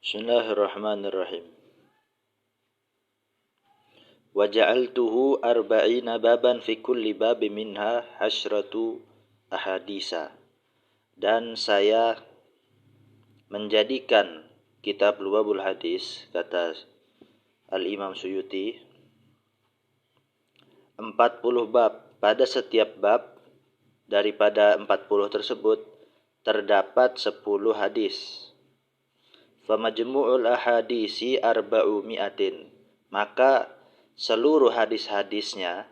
Bismillahirrahmanirrahim. Wa ja'altuhu arba'ina baban fi kulli babin minha hasyratu ahadisa. Dan saya menjadikan kitab Lubabul Hadis, kata Al-Imam Suyuti, 40 bab. Pada setiap bab daripada 40 tersebut terdapat 10 hadis. Famajmu'ul ahadisi arba'u mi'atin. Maka seluruh hadis-hadisnya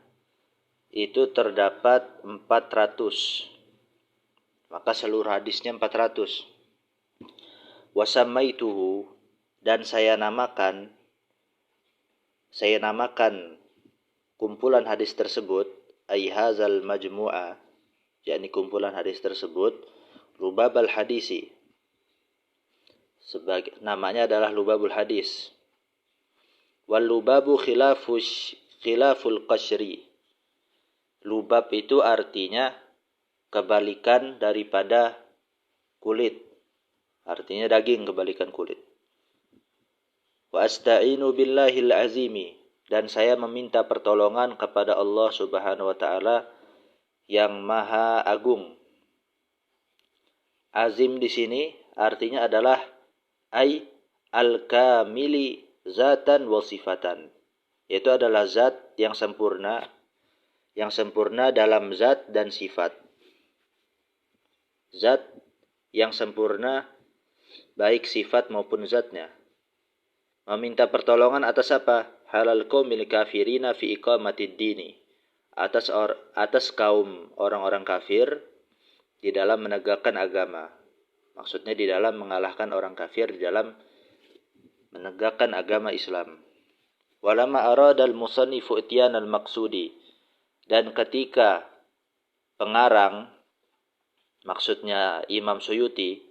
itu terdapat 400. Maka seluruh hadisnya 400. Wasamaituhu, dan saya namakan kumpulan hadis tersebut, ai hazal majmu'a, yakni kumpulan hadis tersebut, Lubabul Hadisi. Sebagai namanya adalah Lubabul Hadis. Wal lubabu khilaful qashri. Lubab itu artinya kebalikan daripada kulit. Artinya daging, kebalikan kulit. Wa asta'inu billahil azimi, dan saya meminta pertolongan kepada Allah Subhanahu wa taala yang Maha Agung. Azim di sini artinya adalah ai al-kamili zatan wa sifatan. Yaitu adalah zat yang sempurna dalam zat dan sifat. Zat yang sempurna baik sifat maupun zatnya. Meminta pertolongan atas apa? Halal qaumil kafirina fi iqamatid dini. Atas kaum orang-orang kafir di dalam menegakkan agama. Maksudnya di dalam mengalahkan orang kafir, di dalam menegakkan agama Islam. Walama aradal musannifu ityanal maqsudi, dan ketika pengarang, maksudnya Imam Suyuti,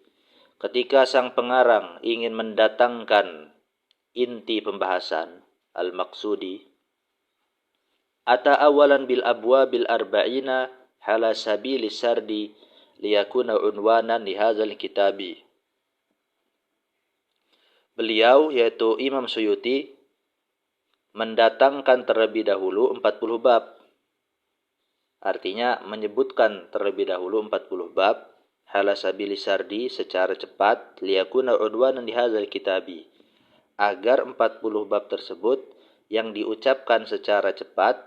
ketika sang pengarang ingin mendatangkan inti pembahasan al-maqsudi, ata awalan bil abwabil arba'ina hala sabili sardi liyakuna unwanan li hadzal kitabi. Beliau, yaitu Imam Suyuti, mendatangkan terlebih dahulu 40 bab. Artinya menyebutkan terlebih dahulu 40 bab hala sabili sardi secara cepat, liyakuna unwanan li hadzal kitabi, agar 40 bab tersebut yang diucapkan secara cepat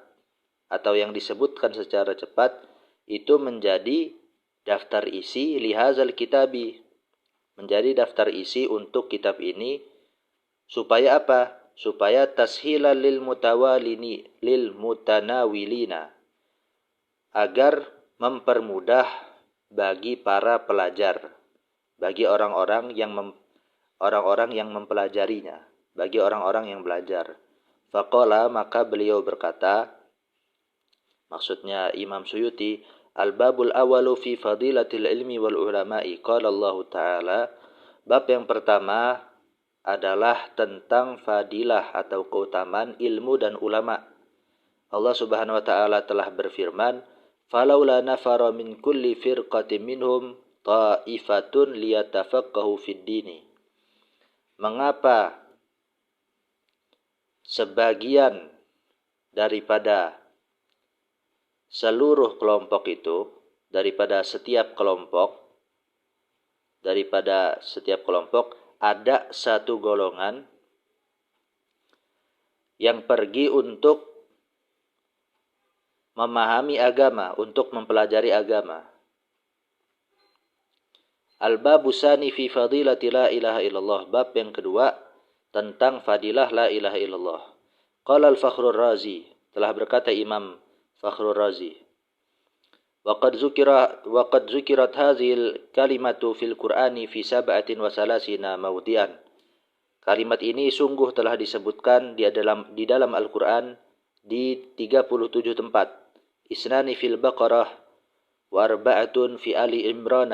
atau yang disebutkan secara cepat itu menjadi daftar isi li hadzal kitabi, menjadi daftar isi untuk kitab ini. Supaya apa? Supaya tashilan lil mutanawilina, agar mempermudah bagi para pelajar, bagi orang-orang yang mempelajarinya, bagi orang-orang yang belajar. Faqala, maka beliau berkata, maksudnya Imam Suyuti, al-babul awalu fi fadilatil ilmi wal ulama'i. Qala Allah Ta'ala, bab yang pertama adalah tentang fadilah atau keutamaan ilmu dan ulama. Allah Subhanahu wa taala telah berfirman, "Falaula nafara min kulli firqatin minhum ta'ifatun liyatafaqahu fid dini." Mengapa sebagian daripada seluruh kelompok itu, daripada setiap kelompok ada satu golongan yang pergi untuk memahami agama, untuk mempelajari agama. Al-babu sani fi fadilati la ilaha illallah. Bab yang kedua tentang fadilah la ilaha illallah. Qala al-Fakhrur Razi, telah berkata Imam Fakhrur Razi, Waqad zukirat hazil kalimatu fil Qur'ani fi sab'atin wa salasina mawdi'an. Kalimat ini sungguh telah disebutkan di dalam Al-Qur'an di 37 tempat. Isnani fil Baqarah wa arba'atun fi Ali Imran.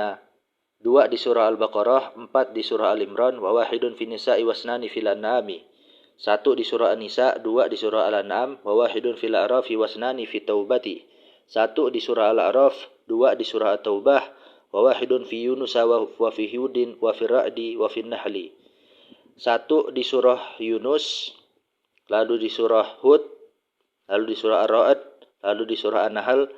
2 di surah Al-Baqarah, 4 di surah Al-Imran, wa wahidun fi Nisa'i wasnani fil An'ami. 1 di surah An-Nisa, 2 di surah Al-An'am, wa wahidun fil A'rafi wasnani fi Taubati. 1 di surah Al-A'raf, 2 di surah At-Taubah, wa wahidun fi Yunus wa fi Hudin wa fi Ra'di wa fi Nahli. 1 di surah Yunus, lalu di surah Hud, lalu di surah Ar-Ra'd, lalu di surah An-Nahl,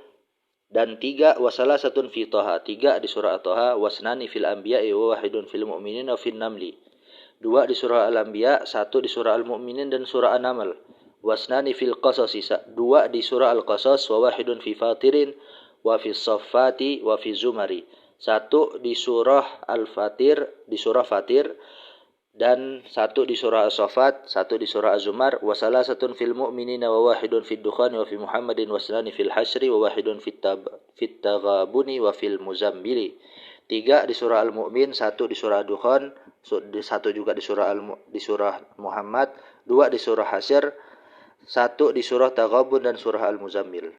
dan 3 wasalah satun fi Thaha, 3 di surah At-Taha, wasnani fil Anbiya'i wa wahidun fil Mu'minin wa fil Namli. 2 di surah Al-Anbiya, 1 di surah Al-Mu'minin dan surah An-Naml. Wasnani fil Qasas, 2 di surah Al-Qasas, wa wahidun fi Fatirin wa fi Saffati wa fi Zumari. 1 di surah Al-Fatir, di surah Fatir, dan 1 di surah As-Saffat, 1 di surah Az-Zumar, wa salasatun fil Mu'minina wa wahidun fid Dukhan wa fi Muhammadin wasnani fil Hasyri wa wahidun fit Taghabuni wa fil Muzammili. 3 di surah Al-Mu'min, 1 di surah Dukhan, 1 juga di surah Muhammad, 2 di surah Hasyr, 1 di surah Taghabun dan surah Al-Muzammil.